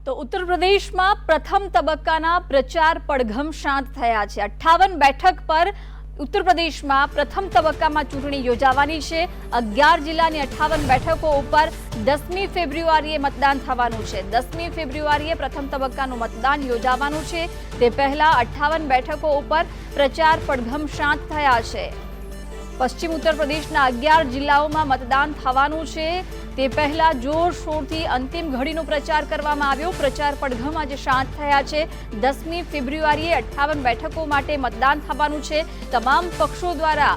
તો ઉત્તર પ્રદેશમાં પ્રથમ તબક્કાના પ્રચાર પડઘમ શાંત થયા છે। 58 બેઠક પર ઉત્તર પ્રદેશમાં પ્રથમ તબક્કામાં ચૂંટણી યોજાવાની છે। 11 જિલ્લાની 58 બેઠકો ઉપર 10મી ફેબ્રુઆરીએ મતદાન થવાનું છે। 10મી ફેબ્રુઆરીએ પ્રથમ તબક્કાનું મતદાન યોજાવાનું છે। તે પહેલા 58 બેઠકો ઉપર પ્રચાર પડઘમ શાંત થયા છે। પશ્ચિમ ઉત્તર પ્રદેશના 11 જિલ્લાઓમાં मतदान થવાનું છે। તે પહેલા જોરશોરથી અંતિમ ઘડીનો પ્રચાર કરવામાં આવ્યો। પ્રચાર પડઘમ આજે શાંત થયા છે। 10મી ફેબ્રુઆરીએ 58 બેઠકો માટે મતદાન થવાનું છે। તમામ પક્ષો દ્વારા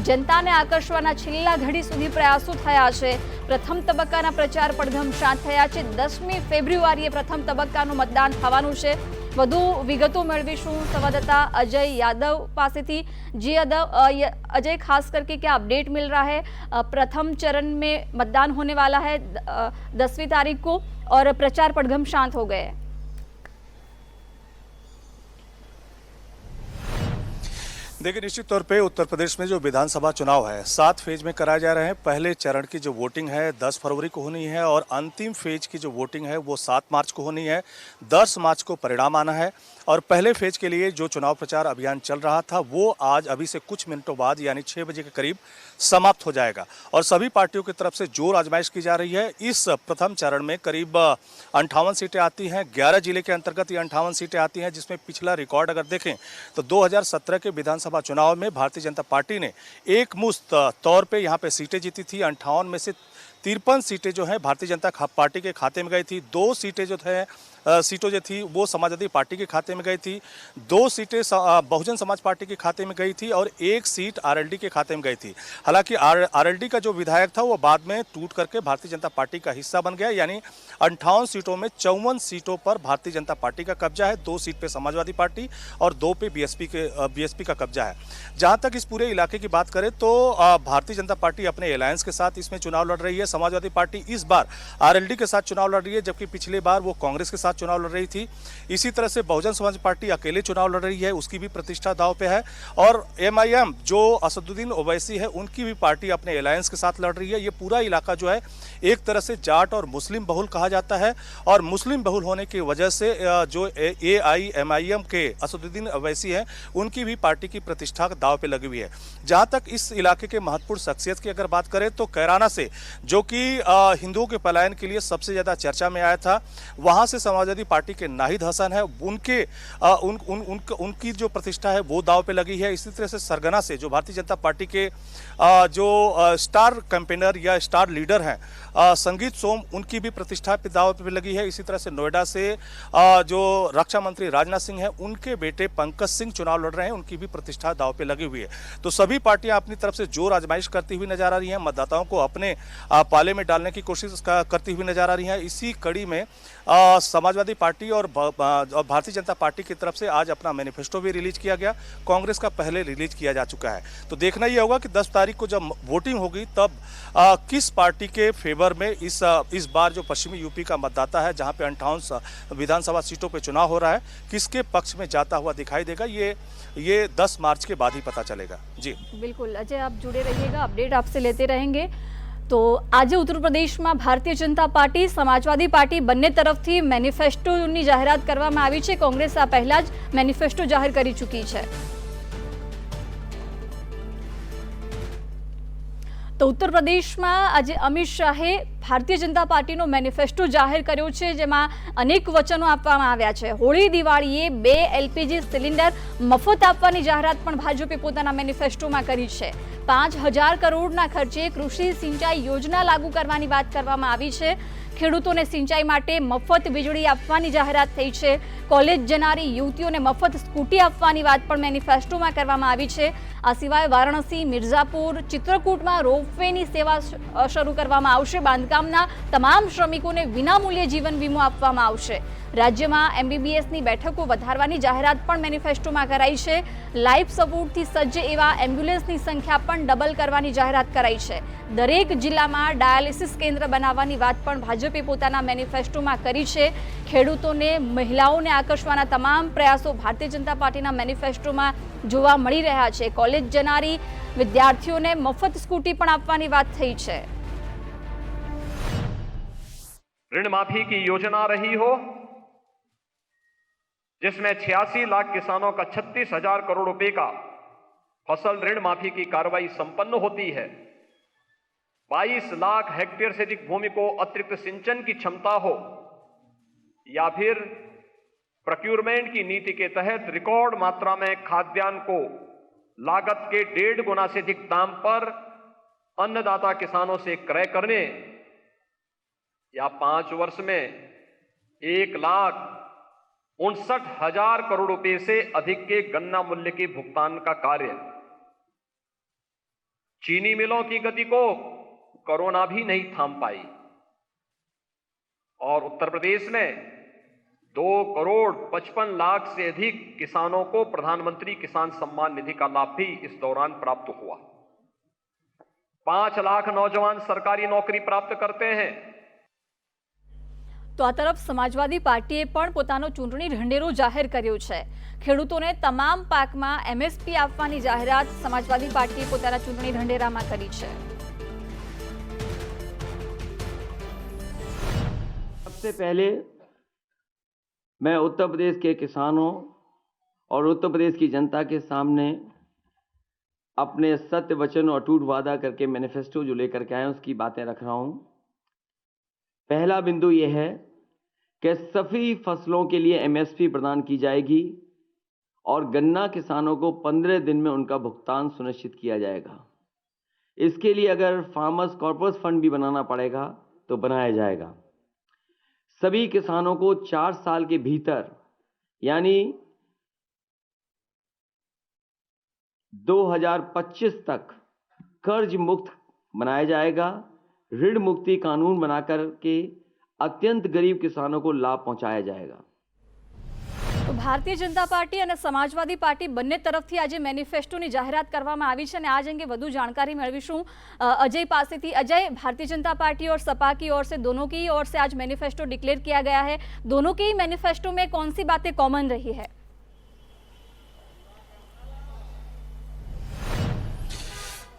जनताने आकर्षवाना छेल्ला घड़ी सुधी प्रयासों थया छे। प्रथम तबक्काना प्रचार પડઘમ शांत थया छे। 10મી फेब्रुआरीए प्रथम तबक्कानुं मतदान थवानुं छे। વધુ વિગતો મેળવીશું संवाददाता अजय यादव पासेथी। जी अजय, खास करके क्या अपडेट मिल रहा है? प्रथम चरण में मतदान होने वाला है 10वीं तारीख को और प्रचार પડઘમ शांत हो गए। देखिए, निश्चित तौर पे उत्तर प्रदेश में जो विधानसभा चुनाव है 7 फेज में कराए जा रहे हैं। पहले चरण की जो वोटिंग है 10 फरवरी को होनी है और अंतिम फेज की जो वोटिंग है वो 7 मार्च को होनी है। 10 मार्च को परिणाम आना है और पहले फेज के लिए जो चुनाव प्रचार अभियान चल रहा था वो आज अभी से कुछ मिनटों बाद यानी 6 बजे के करीब समाप्त हो जाएगा और सभी पार्टियों की तरफ से जोर आजमाइश की जा रही है। इस प्रथम चरण में करीब 58 सीटें आती हैं। 11 जिले के अंतर्गत ये 58 सीटें आती हैं, जिसमें पिछला रिकॉर्ड अगर देखें तो 2017 के विधानसभा चुनाव में भारतीय जनता पार्टी ने एक मुश्त तौर पे यहाँ पे सीटें जीती थी। 58 में से 53 सीटें जो हैं भारतीय जनता पार्टी के खाते में गई थी। 2 सीटें जो सीटों जो थी वो समाजवादी पार्टी के खाते में गई थी। 2 सीटें बहुजन समाज पार्टी के खाते में गई थी और 1 सीट आरएलडी के खाते में गई थी। हालांकि आरएलडी का जो विधायक था वो बाद में टूट करके भारतीय जनता पार्टी का हिस्सा बन गया। यानी 58 सीटों में 54 सीटों पर भारतीय जनता पार्टी का कब्जा है। 2 सीट पे समाजवादी पार्टी और 2 पे बीएसपी का कब्जा है। जहां तक इस पूरे इलाके की बात करें तो भारतीय जनता पार्टी अपने अलायंस के साथ इसमें चुनाव लड़ रही है। समाजवादी पार्टी इस बार आरएलडी के साथ चुनाव लड़ रही है, जबकि पिछली बार वो कांग्रेस के साथ चुनाव लड़ रही थी। इसी तरह से बहुजन समाज पार्टी अकेले चुनाव लड़ रही है, उसकी भी प्रतिष्ठा दांव पे है। और एमआईएम जो असदुद्दीन ओवैसी है उनकी भी पार्टी अपने अलायंस के साथ लड़ रही है। ये पूरा इलाका जो है एक तरह से जाट और मुस्लिम बहुल कहा जाता है और मुस्लिम बहुल होने की वजह से जो एआईएमआईएम के असदुद्दीन ओवैसी है उनकी भी पार्टी की प्रतिष्ठा दांव पे लगी हुई है। जहां तक इस इलाके के महत्वपूर्ण शख्सियत की अगर बात करें तो कैराना से, जो कि हिंदुओं के पलायन के लिए सबसे ज्यादा चर्चा में आया था, वहां से समाजवादी पार्टी के नाहिद हसन है, उनकी जो प्रतिष्ठा है वो दांव पे लगी है। इसी तरह से सरगना से जो भारतीय जनता पार्टी के जो स्टार कैंपेनर या स्टार लीडर हैं संगीत सोम, उनकी भी प्रतिष्ठा पे दांव पे लगी है। इसी तरह से नोएडा से जो रक्षा मंत्री राजनाथ सिंह हैं उनके बेटे पंकज सिंह चुनाव लड़ रहे हैं, उनकी भी प्रतिष्ठा दांव पे लगी हुई है। तो सभी पार्टियां अपनी तरफ से जोर आजमाइश करती हुई नजर आ रही हैं, मतदाताओं को अपने पाले में डालने की कोशिश करती हुई नजर आ रही हैं। इसी कड़ी में समाजवादी पार्टी और भारतीय जनता पार्टी की तरफ से आज अपना मैनिफेस्टो भी रिलीज किया गया। कांग्रेस का पहले रिलीज किया जा चुका है। तो देखना यह होगा कि 10 तारीख को जब वोटिंग होगी तब किस पार्टी के फेवर में इस बार जो पश्चिमी यूपी का मतदाता है, जहां पे 58 विधानसभा सीटों पे चुनाव हो रहा है, किसके पक्ष में जाता हुआ दिखाई देगा, ये 10 मार्च के बाद ही पता चलेगा। जी बिल्कुल अजय, आप जुड़े रहिएगा, अपडेट आपसे लेते रहेंगे। तो आज उत्तर प्रदेश में भारतीय जनता पार्टी समाजवादी पार्टी बंने तरफथी मैनिफेस्टोनी जाहेरात करवामां आवी छे। कांग्रेस आ पहला ज मैनिफेस्टो जाहिर करी चूकी छे। तो उत्तर प्रदेश में आज अमित शाहे भारतीय जनता पार्टी मैनिफेस्टो जाहिर कर्यो छे, जेमां अनेक वचनों आपवामां आव्या छे। होळी दिवाळीए 2 एलपीजी सिलिंडर मफत आपवानी जाहेरात पण भाजपे पोताना मैनिफेस्टोमां करी छे। 5000 करोड़ना खर्चे कृषि सिंचाई योजना लागू करवानी बात करवामां आवी छे। ખેડૂતોને સિંચાઈ માટે મફત વીજળી આપવાની જાહેરાત થઈ છે। કોલેજ જનારી યુવતીઓને મફત સ્કૂટી આપવાની વાત પણ મેનિફેસ્ટોમાં કરવામાં આવી છે। આ સિવાય વારાણસી, મિર્ઝાપુર, ચિત્રકૂટમાં રોપવેની સેવા શરૂ કરવામાં આવશે। બાંધકામના તમામ શ્રમિકોને વિનામૂલ્યે જીવન વીમો આપવામાં આવશે। રાજ્યમાં એમબીબીએસની બેઠકો વધારવાની જાહેરાત પણ મેનિફેસ્ટોમાં કરાઈ છે। લાઈફ સપોર્ટથી સજ્જ એવા એમ્બ્યુલન્સની સંખ્યા પણ ડબલ કરવાની જાહેરાત કરાઈ છે। દરેક જિલ્લામાં ડાયાલિસિસ કેન્દ્ર બનાવવાની વાત પણ ભાજપે પોતાના મેનિફેસ્ટોમાં કરી છે। ખેડૂતોને, મહિલાઓને આકર્ષવાના તમામ પ્રયાસો ભારતીય जनता પાર્ટીના મેનિફેસ્ટોમાં જોવા મળી રહ્યા છે। કોલેજ જનારી વિદ્યાર્થીઓને મફત સ્કૂટી પણ આપવાની વાત થઈ છે। ऋण माफी की योजना रही हो जिसमें 86 लाख किसानों का 36,000 करोड़ रुपए का फसल ऋण माफी की कार्रवाई संपन्न होती है। 22 लाख हेक्टेयर से अधिक भूमि को अतिरिक्त सिंचन की क्षमता हो, या फिर प्रोक्यूरमेंट की नीति के तहत रिकॉर्ड मात्रा में खाद्यान्न को लागत के 1.5 गुना से अधिक दाम पर अन्नदाता किसानों से क्रय करने, या 5 वर्ष में 1,59,000 करोड़ रुपए से अधिक के गन्ना मूल्य के भुगतान का कार्य। चीनी मिलों की गति को कोरोना भी नहीं थाम पाई और उत्तर प्रदेश में 2,55,00,000 से अधिक किसानों को प्रधानमंत्री किसान सम्मान निधि का लाभ भी इस दौरान प्राप्त हुआ। 5 लाख नौजवान सरकारी नौकरी प्राप्त करते हैं। તો આ તરફ સમાજવાદી પાર્ટીએ પણ પોતાનો ચૂંટણી ઢંઢેરો જાહેર કર્યો છે। ખેડૂતોને તમામ પાકમાં MSP આપવાની જાહેરાત સમાજવાદી પાર્ટીએ પોતાના ચૂંટણી ઢંઢેરામાં કરી છે। सबसे पहले मैं उत्तर प्रदेश के किसानों और उत्तर प्रदेश की जनता के सामने अपने सत्य वचन और अटूट वादा करके मैनिफेस्टो जो लेकर के आए उसकी बातें रख रहा हूं। पहला बिंदु यह है कि सभी फसलों के लिए MSP प्रदान की जाएगी और गन्ना किसानों को 15 दिन में उनका भुगतान सुनिश्चित किया जाएगा। इसके लिए अगर फार्मर्स कॉर्पोरेट फंड भी बनाना पड़ेगा तो बनाया जाएगा। सभी किसानों को 4 साल के भीतर यानी 2025 तक कर्ज मुक्त बनाया जाएगा। ऋण मुक्ति कानून बनाकर के अत्यंत गरीब किसानों को लाभ पहुंचाया जाएगा। તો ભારતીય જનતા પાર્ટી અને સમાજવાદી પાર્ટી બંને તરફથી આજે મેનિફેસ્टोની જાહેરાત કરવામાં આવી છે અને આજ અંગે વધુ जानकारी મેળવીશું अजय पासेથી। अजय, भारतीय जनता पार्टी और सपा की ओर से, दोनों की ओर से आज मैनिफेस्टो डिक्लेयर किया गया है। दोनों के ही मैनिफेस्टो में कौन सी बातें कॉमन रही है?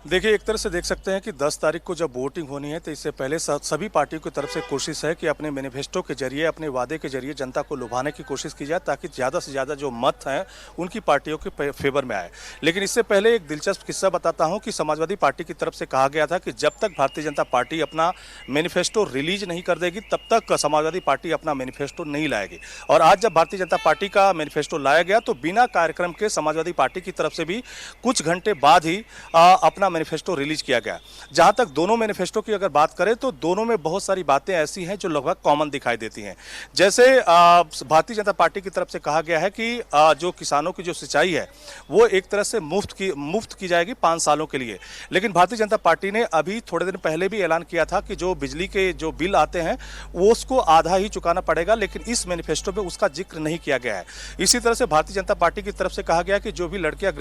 देखिए, एक तरह से देख सकते हैं कि 10 तारीख को जब वोटिंग होनी है तो इससे पहले सभी पार्टियों की तरफ से कोशिश है कि अपने मैनिफेस्टो के जरिए, अपने वादे के जरिए जनता को लुभाने की कोशिश की जाए ताकि ज़्यादा से ज़्यादा जो मत हैं उनकी पार्टियों के फेवर में आए। लेकिन इससे पहले एक दिलचस्प किस्सा बताता हूं कि समाजवादी पार्टी की तरफ से कहा गया था कि जब तक भारतीय जनता पार्टी अपना मैनिफेस्टो रिलीज नहीं कर देगी तब तक समाजवादी पार्टी अपना मैनिफेस्टो नहीं लाएगी। और आज जब भारतीय जनता पार्टी का मैनिफेस्टो लाया गया तो बिना कार्यक्रम के समाजवादी पार्टी की तरफ से भी कुछ घंटे बाद ही अपना मैनिफेस्टो रिलीज किया गया। जहां तक दोनों मैनिफेस्टो की अगर बात करें तो दोनों में बहुत सारी बातें ऐसी हैं जो लगभग कॉमन दिखाई देती हैं। जैसे भारतीय जनता पार्टी की तरफ से कहा गया है कि जो किसानों की जो सिंचाई है वो एक तरह से मुफ्त की जाएगी 5 सालों के लिए। लेकिन भारतीय जनता पार्टी ने अभी थोड़े दिन पहले भी ऐलान किया था कि जो बिजली के जो बिल आते हैं वो उसको आधा ही चुकाना पड़ेगा, लेकिन इस मैनिफेस्टो में उसका जिक्र नहीं किया गया है। इसी तरह से भारतीय जनता पार्टी की तरफ से कहा गया कि जो भी लड़कियां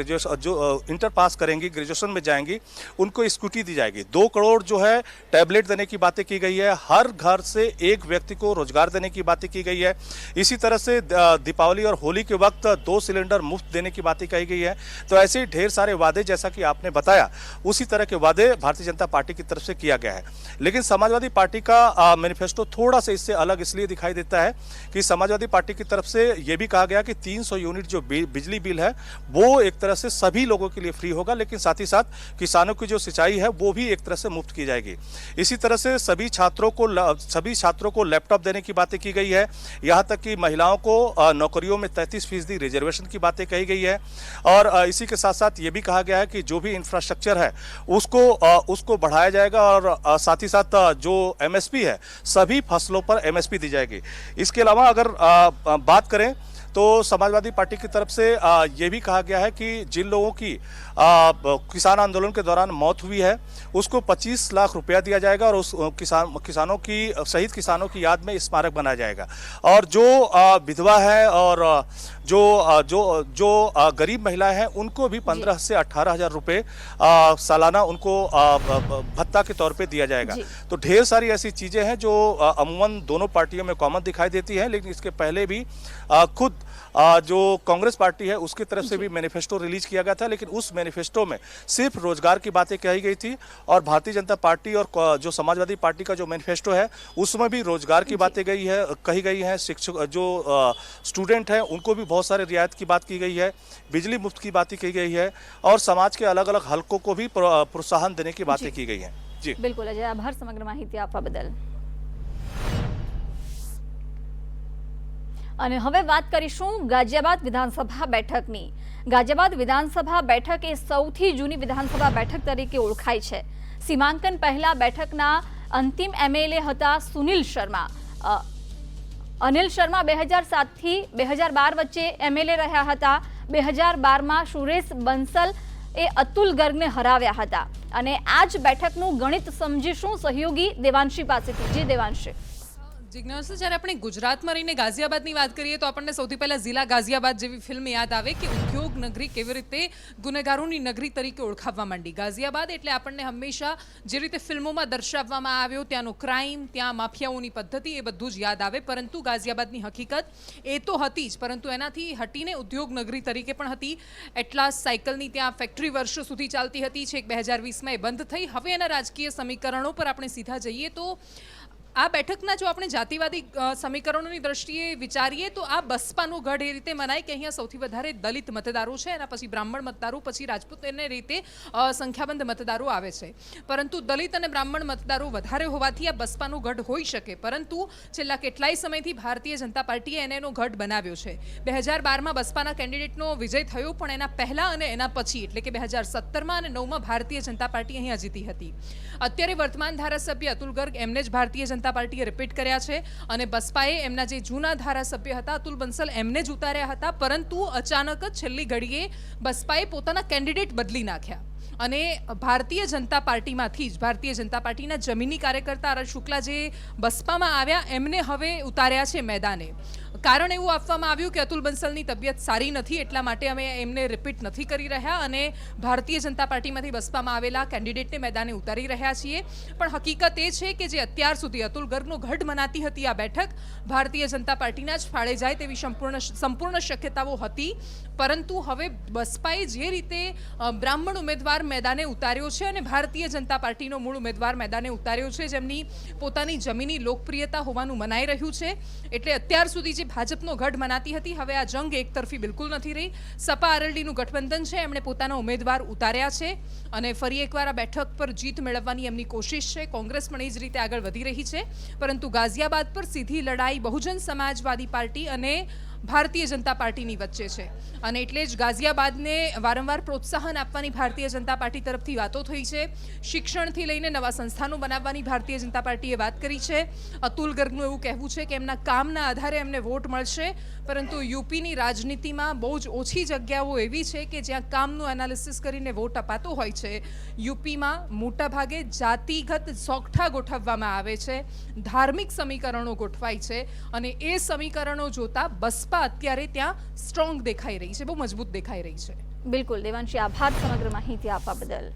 इंटर पास करेंगी, ग्रेजुएशन में जाएंगी, उनको स्कूटी दी जाएगी। 2 करोड़ जो है टैबलेट देने की बातें की गई है। हर घर से एक व्यक्ति को रोजगार देने की बातें की गई है। इसी तरह से दीपावली और होली के वक्त 2 सिलेंडर मुफ्त देने की बातें कही गई है। तो ऐसे ही ढेर सारे वादे, जैसा कि आपने बताया, उसी तरह के वादे भारतीय जनता पार्टी की तरफ से किया गया है। लेकिन समाजवादी पार्टी का मैनिफेस्टो थोड़ा सा इससे अलग इसलिए दिखाई देता है कि समाजवादी पार्टी की तरफ से यह भी कहा गया कि 300 यूनिट जो बिजली बिल है वो एक तरह से सभी लोगों के लिए फ्री होगा, लेकिन साथ ही साथ किसानों की जो सिंचाई है वो भी एक तरह से मुफ्त की जाएगी। इसी तरह से सभी छात्रों को लैपटॉप देने की बातें की गई है। यहाँ तक कि महिलाओं को नौकरियों में 33% रिजर्वेशन की बातें कही गई है। और इसी के साथ साथ ये भी कहा गया है कि जो भी इंफ्रास्ट्रक्चर है उसको बढ़ाया जाएगा और साथ ही साथ जो MSP है सभी फसलों पर MSP दी जाएगी। इसके अलावा अगर बात करें तो समाजवादी पार्टी की तरफ से ये भी कहा गया है कि जिन लोगों की किसान आंदोलन के दौरान मौत हुई है उसको 25 लाख रुपया दिया जाएगा और उस किसानों की शहीद किसानों की याद में स्मारक बनाया जाएगा। और जो विधवा है और जो गरीब महिलाएं हैं उनको भी 15 से 18,000 रुपये सालाना उनको भत्ता के तौर पे दिया जाएगा। तो ढेर सारी ऐसी चीजें हैं जो अमूमन दोनों पार्टियों में कॉमन दिखाई देती है। लेकिन इसके पहले भी खुद जो कांग्रेस पार्टी है उसकी तरफ से भी मैनिफेस्टो रिलीज किया गया था, लेकिन उस मैनिफेस्टो में सिर्फ रोजगार की बातें कही गई थी और भारतीय जनता पार्टी और जो समाजवादी पार्टी का जो मैनिफेस्टो है उसमें भी रोजगार की बातें कही गई हैं। शिक्षक जो स्टूडेंट हैं उनको भी बहुत सारे रियायत की बात की गई है, बिजली मुफ्त की बातें की गई है और समाज के अलग अलग हलकों को भी प्रोत्साहन देने की बातें की गई हैं। जी બિલકુલ અજય, આભાર સમગ્ર માહિતી આપવા બદલ। અને હવે વાત કરીશું ગાઝિયાબાદ વિધાનસભા બેઠકની। ગાઝિયાબાદ વિધાનસભા બેઠક એ સૌથી જૂની વિધાનસભા બેઠક તરીકે ઓળખાય છે। સીમાંકન પહેલા બેઠકના અંતિમ એમએલએ હતા સુનિલ શર્મા। અનિલ શર્મા 2007 થી 2012 વચ્ચે એમએલએ રહ્યા હતા। 2012 માં સુરેશ બંસલ એ અતુલ ગર્ગને હરાવ્યા હતા। અને આ જ બેઠકનું ગણિત સમજીશું સહયોગી દેવાંશી પાસેથી। જી દેવાંશી। જિજ્ઞાસા, જ્યારે આપણે ગુજરાતમાં રહીને ગાઝિયાબાદની વાત કરીએ તો આપણને સૌથી પહેલા જિલ્લા ગાઝિયાબાદ જેવી ફિલ્મ યાદ આવે કે ઉદ્યોગ નગરી કેવી રીતે ગુનેગારોની નગરી તરીકે ઓળખાવવા માંડી। ગાઝિયાબાદ એટલે આપણને હંમેશા જે રીતે ફિલ્મોમાં દર્શાવવામાં આવ્યો ત્યાંનો ક્રાઇમ, ત્યાં માફિયાઓની પદ્ધતિ, એ બધું જ યાદ આવે। પરંતુ ગાઝિયાબાદની હકીકત એ તો હતી જ, પરંતુ એનાથી હટીને ઉદ્યોગ નગરી તરીકે પણ હતી। એટલાસ સાયકલની ત્યાં ફેક્ટરી વર્ષો સુધી ચાલતી હતી, છેક 2020માં એ બંધ થઈ। હવે એના રાજકીય સમીકરણો પર આપણે સીધા જઈએ તો આ બેઠકના જો આપણે જાતિવાદી સમીકરણોની દ્રષ્ટિએ વિચારીએ તો આ બસપાનું ગઢ એ રીતે મનાય કે અહીંયા સૌથી વધારે દલિત મતદારો છે, એના પછી બ્રાહ્મણ મતદારો, પછી રાજપૂત, એને રીતે સંખ્યાબંધ મતદારો આવે છે। પરંતુ દલિત અને બ્રાહ્મણ મતદારો વધારે હોવાથી આ બસપાનું ગઢ હોઈ શકે, પરંતુ છેલ્લા કેટલાય સમયથી ભારતીય જનતા પાર્ટીએ એનો ગઢ બનાવ્યો છે। 2012માં બસપાના કેન્ડિડેટનો વિજય થયો, પણ એના પહેલા અને એના પછી એટલે કે 2017માં અને 9માં ભારતીય જનતા પાર્ટી અહીંયા જીતી હતી। અત્યારે વર્તમાન ધારાસભ્ય અતુલ ગર્ગ એમને જ ભારતીય જનતા પાર્ટીએ રિપીટ કર્યા છે અને બસપાએ એમના જે જૂના ધારાસભ્ય હતા અતુલ બંસલ એમને જ ઉતાર્યા હતા। પરંતુ અચાનક જ છેલ્લી ઘડીએ બસપાએ પોતાના કેન્ડિડેટ બદલી નાખ્યા અને ભારતીય જનતા પાર્ટીમાંથી જ ભારતીય જનતા પાર્ટીના જમીની કાર્યકર્તા આર શુક્લા જે બસપામાં આવ્યા એમને હવે ઉતાર્યા છે મેદાને। કારણ એવું આપવામાં આવ્યું કે અતુલ બંસલની તબિયત સારી નથી, એટલા માટે અમે એમને રિપીટ નથી કરી રહ્યા અને ભારતીય જનતા પાર્ટીમાંથી બસપામાં આવેલા કેન્ડિડેટને મેદાને ઉતારી રહ્યા છીએ। પણ હકીકત એ છે કે જે અત્યાર સુધી અતુલ ગર્ગનો ગઢ મનાતી હતી આ બેઠક ભારતીય જનતા પાર્ટીના જ ફાળે જાય તેવી સંપૂર્ણ શક્યતાઓ હતી। પરંતુ હવે બસપાએ જે રીતે બ્રાહ્મણ ઉમેદવાર મેદાને ઉતાર્યો છે અને ભારતીય જનતા પાર્ટીનો મૂળ ઉમેદવાર મેદાને ઉતાર્યો છે, જેમની પોતાની જમીની લોકપ્રિયતા હોવાનું મનાઈ રહ્યું છે, એટલે અત્યાર સુધી જે ભાજપનો ગઢ મનાતી હતી હવે આ જંગ એકતરફી બિલકુલ નથી રહી। સપા આરએલડીનું ગઠબંધન છે, એમણે પોતાના ઉમેદવાર ઉતાર્યા છે અને ફરી એકવાર આ બેઠક પર જીત મેળવવાની એમની કોશિશ છે। કોંગ્રેસ પણ એ જ રીતે આગળ વધી રહી છે, પરંતુ ગાઝિયાબાદ પર સીધી લડાઈ બહુજન સમાજવાદી પાર્ટી અને ભારતીય જનતા પાર્ટીની વચ્ચે છે અને એટલે જ ગાઝિયાબાદને વારંવાર પ્રોત્સાહન આપવાની ભારતીય જનતા પાર્ટી તરફથી વાતો થઈ છે। શિક્ષણથી લઈને નવા સંસ્થાનો બનાવવાની ભારતીય જનતા પાર્ટીએ વાત કરી છે। અતુલ ગર્ગનું એવું કહેવું છે કે એમના કામના આધારે એમને વોટ મળશે, પરંતુ યુપીની રાજનીતિમાં બહુ જ ઓછી જગ્યાઓ એવી છે કે જ્યાં કામનું એનાલિસિસ કરીને વોટ અપાતો હોય છે। યુપીમાં મોટાભાગે જાતિગત સોગઠા ગોઠવવામાં આવે છે, ધાર્મિક સમીકરણો ગોઠવાય છે અને એ સમીકરણો જોતા બસપા અત્યારે ત્યાં સ્ટ્રોંગ દેખાઈ રહી છે, બહુ મજબૂત દેખાઈ રહી છે। બિલકુલ દેવાંશી, આભાર સમગ્ર માહિતી આપવા બદલ।